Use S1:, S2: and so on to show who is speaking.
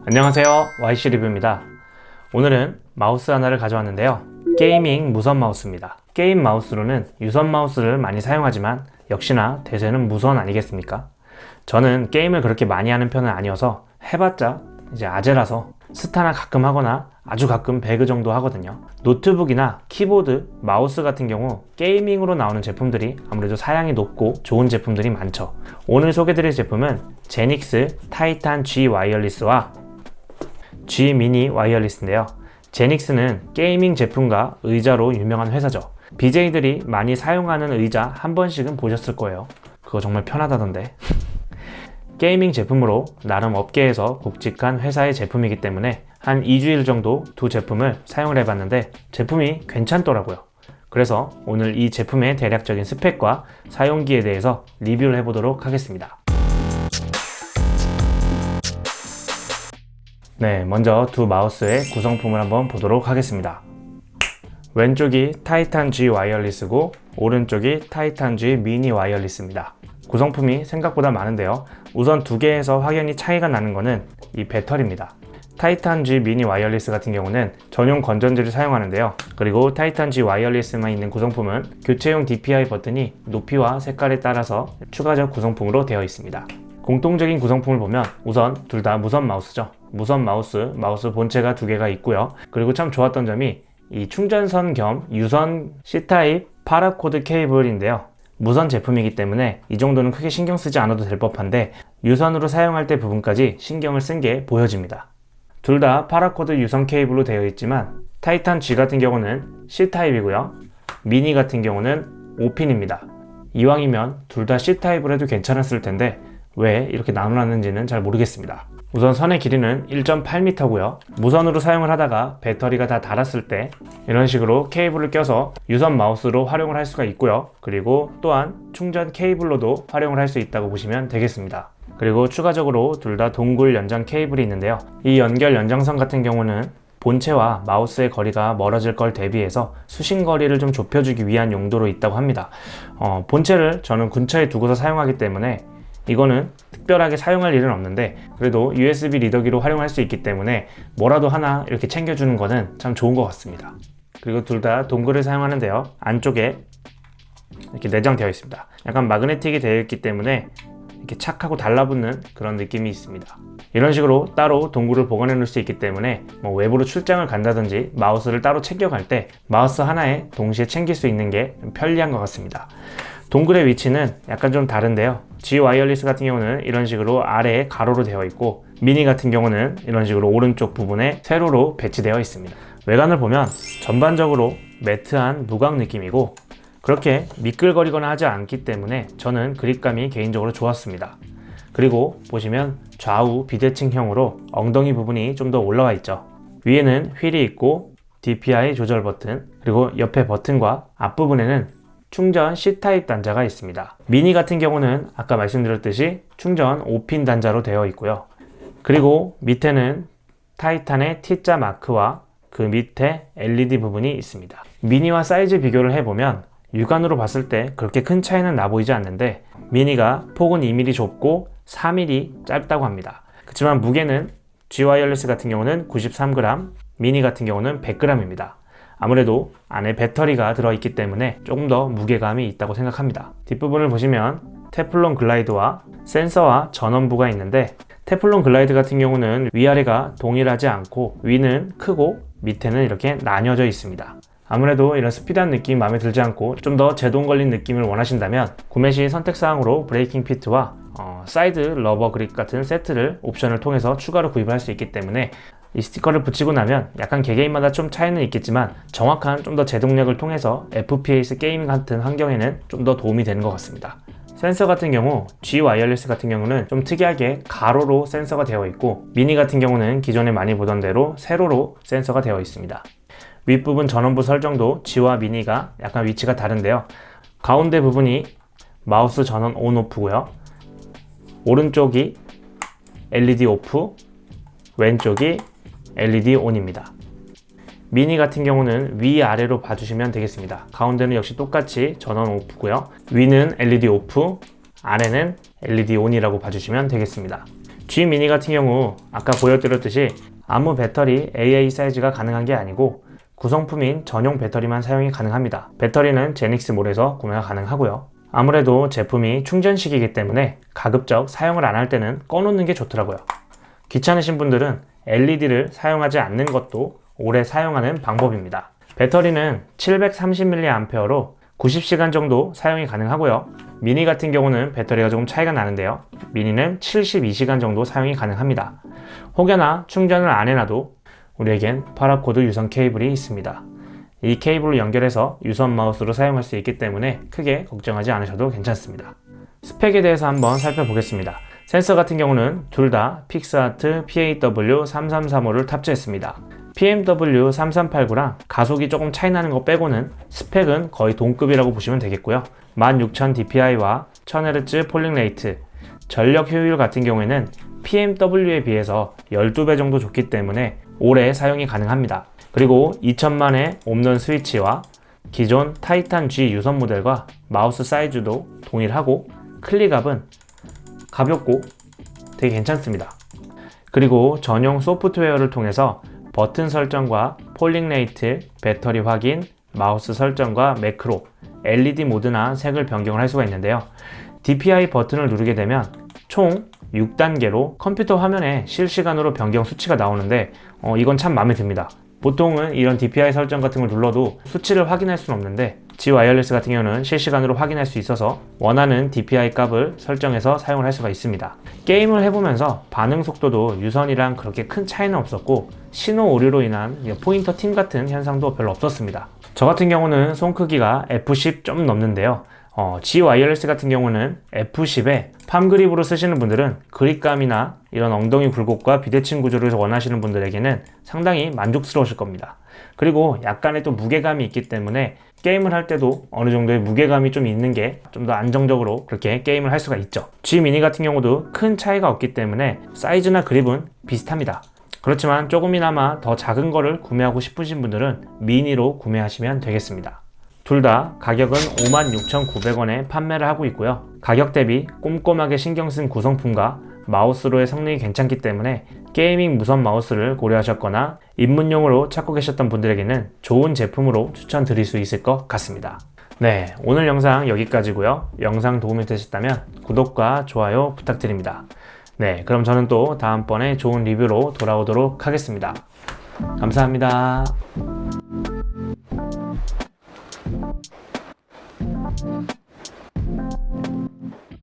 S1: 안녕하세요, YC 리뷰입니다. 오늘은 마우스 하나를 가져왔는데요. 게이밍 무선 마우스입니다. 게임 마우스로는 유선 마우스를 많이 사용하지만 역시나 대세는 무선 아니겠습니까? 저는 게임을 그렇게 많이 하는 편은 아니어서 해봤자 이제 아재라서 스타나 가끔 하거나 아주 가끔 배그 정도 하거든요. 노트북이나 키보드, 마우스 같은 경우 게이밍으로 나오는 제품들이 아무래도 사양이 높고 좋은 제품들이 많죠. 오늘 소개드릴 제품은 제닉스 타이탄 G 와이어리스와 G 미니 와이어리스인데요. 제닉스는 게이밍 제품과 의자로 유명한 회사죠. BJ들이 많이 사용하는 의자 한 번씩은 보셨을 거예요. 그거 정말 편하다던데. 게이밍 제품으로 나름 업계에서 굵직한 회사의 제품이기 때문에 한 2주일 정도 두 제품을 사용을 해봤는데 제품이 괜찮더라고요. 그래서 오늘 이 제품의 대략적인 스펙과 사용기에 대해서 리뷰를 해보도록 하겠습니다. 네, 먼저 두 마우스의 구성품을 한번 보도록 하겠습니다. 왼쪽이 타이탄 G 와이어리스고 오른쪽이 타이탄 G 미니 와이어리스입니다. 구성품이 생각보다 많은데요. 우선 두 개에서 확연히 차이가 나는 것은 이 배터리입니다. 타이탄 G 미니 와이어리스 같은 경우는 전용 건전지를 사용하는데요. 그리고 타이탄 G 와이어리스만 있는 구성품은 교체용 DPI 버튼이 높이와 색깔에 따라서 추가적 구성품으로 되어 있습니다. 공통적인 구성품을 보면 우선 둘 다 무선 마우스죠. 무선 마우스 본체가 두 개가 있고요. 그리고 참 좋았던 점이 이 충전선 겸 유선 C타입 파라코드 케이블인데요. 무선 제품이기 때문에 이 정도는 크게 신경 쓰지 않아도 될 법한데 유선으로 사용할 때 부분까지 신경을 쓴 게 보여집니다. 둘 다 파라코드 유선 케이블로 되어 있지만 타이탄 G 같은 경우는 C타입이고요. 미니 같은 경우는 O핀입니다. 이왕이면 둘 다 C타입을 해도 괜찮았을 텐데 왜 이렇게 나눠놨는지는 잘 모르겠습니다. 우선 선의 길이는 1.8m고요. 무선으로 사용을 하다가 배터리가 다 닳았을 때 이런 식으로 케이블을 껴서 유선 마우스로 활용을 할 수가 있고요. 그리고 또한 충전 케이블로도 활용을 할 수 있다고 보시면 되겠습니다. 그리고 추가적으로 둘 다 동굴 연장 케이블이 있는데요. 이 연결 연장선 같은 경우는 본체와 마우스의 거리가 멀어질 걸 대비해서 수신 거리를 좀 좁혀주기 위한 용도로 있다고 합니다. 본체를 저는 근처에 두고서 사용하기 때문에 이거는 특별하게 사용할 일은 없는데 그래도 USB 리더기로 활용할 수 있기 때문에 뭐라도 하나 이렇게 챙겨주는 거는 참 좋은 것 같습니다. 그리고 둘 다 동글을 사용하는데요. 안쪽에 이렇게 내장되어 있습니다. 약간 마그네틱이 되어 있기 때문에 이렇게 착하고 달라붙는 그런 느낌이 있습니다. 이런 식으로 따로 동굴을 보관해 놓을 수 있기 때문에 외부로 출장을 간다든지 마우스를 따로 챙겨갈 때 마우스 하나에 동시에 챙길 수 있는 게 편리한 것 같습니다. 동굴의 위치는 약간 좀 다른데요. G 와이어리스 같은 경우는 이런 식으로 아래에 가로로 되어 있고 미니 같은 경우는 이런 식으로 오른쪽 부분에 세로로 배치되어 있습니다. 외관을 보면 전반적으로 매트한 무광 느낌이고 그렇게 미끌거리거나 하지 않기 때문에 저는 그립감이 개인적으로 좋았습니다. 그리고 보시면 좌우 비대칭형으로 엉덩이 부분이 좀 더 올라와 있죠. 위에는 휠이 있고 DPI 조절 버튼 그리고 옆에 버튼과 앞부분에는 충전 C타입 단자가 있습니다. 미니 같은 경우는 아까 말씀드렸듯이 충전 5핀 단자로 되어 있고요. 그리고 밑에는 타이탄의 T자 마크와 그 밑에 LED 부분이 있습니다. 미니와 사이즈 비교를 해보면 육안으로 봤을 때 그렇게 큰 차이는 나 보이지 않는데 미니가 폭은 2mm 좁고 4mm 짧다고 합니다. 그렇지만 무게는 G 와이어리스 같은 경우는 93g, 미니 같은 경우는 100g입니다. 아무래도 안에 배터리가 들어있기 때문에 조금 더 무게감이 있다고 생각합니다. 뒷부분을 보시면 테플론 글라이드와 센서와 전원부가 있는데 테플론 글라이드 같은 경우는 위아래가 동일하지 않고 위는 크고 밑에는 이렇게 나뉘어져 있습니다. 아무래도 이런 스피드한 느낌이 마음에 들지 않고 좀 더 제동 걸린 느낌을 원하신다면 구매 시 선택사항으로 브레이킹 피트와 사이드 러버 그립 같은 세트를 옵션을 통해서 추가로 구입을 할 수 있기 때문에 이 스티커를 붙이고 나면 약간 개개인마다 좀 차이는 있겠지만 정확한 좀 더 제동력을 통해서 FPS 게임 같은 환경에는 좀 더 도움이 되는 것 같습니다. 센서 같은 경우 G 와이어리스 같은 경우는 좀 특이하게 가로로 센서가 되어 있고 미니 같은 경우는 기존에 많이 보던 대로 세로로 센서가 되어 있습니다. 윗부분 전원부 설정도 G와 미니가 약간 위치가 다른데요. 가운데 부분이 마우스 전원 온 오프고요. 오른쪽이 LED 오프, 왼쪽이 LED 온입니다. 미니 같은 경우는 위아래로 봐주시면 되겠습니다. 가운데는 역시 똑같이 전원 오프고요. 위는 LED 오프, 아래는 LED 온이라고 봐주시면 되겠습니다. G 미니 같은 경우 아까 보여드렸듯이 아무 배터리 AA 사이즈가 가능한 게 아니고 구성품인 전용 배터리만 사용이 가능합니다. 배터리는 제닉스몰에서 구매가 가능하고요. 아무래도 제품이 충전식이기 때문에 가급적 사용을 안 할 때는 꺼놓는 게 좋더라고요. 귀찮으신 분들은 LED를 사용하지 않는 것도 오래 사용하는 방법입니다. 배터리는 730mAh로 90시간 정도 사용이 가능하고요. 미니 같은 경우는 배터리가 조금 차이가 나는데요. 미니는 72시간 정도 사용이 가능합니다. 혹여나 충전을 안 해놔도 우리에겐 파라코드 유선 케이블이 있습니다. 이 케이블을 연결해서 유선 마우스로 사용할 수 있기 때문에 크게 걱정하지 않으셔도 괜찮습니다. 스펙에 대해서 한번 살펴보겠습니다. 센서 같은 경우는 둘 다 픽스아트 PAW3335를 탑재했습니다. PMW3389랑 가속이 조금 차이 나는 거 빼고는 스펙은 거의 동급이라고 보시면 되겠고요. 16000 DPI와 1000Hz 폴링 레이트, 전력 효율 같은 경우에는 PMW에 비해서 12배 정도 좋기 때문에 오래 사용이 가능합니다. 그리고 2000만의 옴넌 스위치와 기존 타이탄 G 유선 모델과 마우스 사이즈도 동일하고 클릭압은 가볍고 되게 괜찮습니다. 그리고 전용 소프트웨어를 통해서 버튼 설정과 폴링 레이트, 배터리 확인, 마우스 설정과 매크로, LED 모드나 색을 변경을 할 수가 있는데요. DPI 버튼을 누르게 되면 총 6단계로 컴퓨터 화면에 실시간으로 변경 수치가 나오는데 이건 참 마음에 듭니다. 보통은 이런 DPI 설정 같은 걸 눌러도 수치를 확인할 수는 없는데 G 와이어리스 같은 경우는 실시간으로 확인할 수 있어서 원하는 DPI 값을 설정해서 사용을 할 수가 있습니다. 게임을 해보면서 반응 속도도 유선이랑 그렇게 큰 차이는 없었고 신호 오류로 인한 포인터 팅 같은 현상도 별로 없었습니다. 저 같은 경우는 손 크기가 F10 좀 넘는데요. G 와이어리스 같은 경우는 F10에 팜 그립으로 쓰시는 분들은 그립감이나 이런 엉덩이 굴곡과 비대칭 구조를 원하시는 분들에게는 상당히 만족스러우실 겁니다. 그리고 약간의 또 무게감이 있기 때문에 게임을 할 때도 어느 정도의 무게감이 좀 있는 게 좀 더 안정적으로 그렇게 게임을 할 수가 있죠. G 미니 같은 경우도 큰 차이가 없기 때문에 사이즈나 그립은 비슷합니다. 그렇지만 조금이나마 더 작은 거를 구매하고 싶으신 분들은 미니로 구매하시면 되겠습니다. 둘 다 가격은 56,900원에 판매를 하고 있고요. 가격 대비 꼼꼼하게 신경 쓴 구성품과 마우스로의 성능이 괜찮기 때문에 게이밍 무선 마우스를 고려하셨거나 입문용으로 찾고 계셨던 분들에게는 좋은 제품으로 추천드릴 수 있을 것 같습니다. 네, 오늘 영상 여기까지고요. 영상 도움이 되셨다면 구독과 좋아요 부탁드립니다. 네, 그럼 저는 또 다음번에 좋은 리뷰로 돌아오도록 하겠습니다. 감사합니다.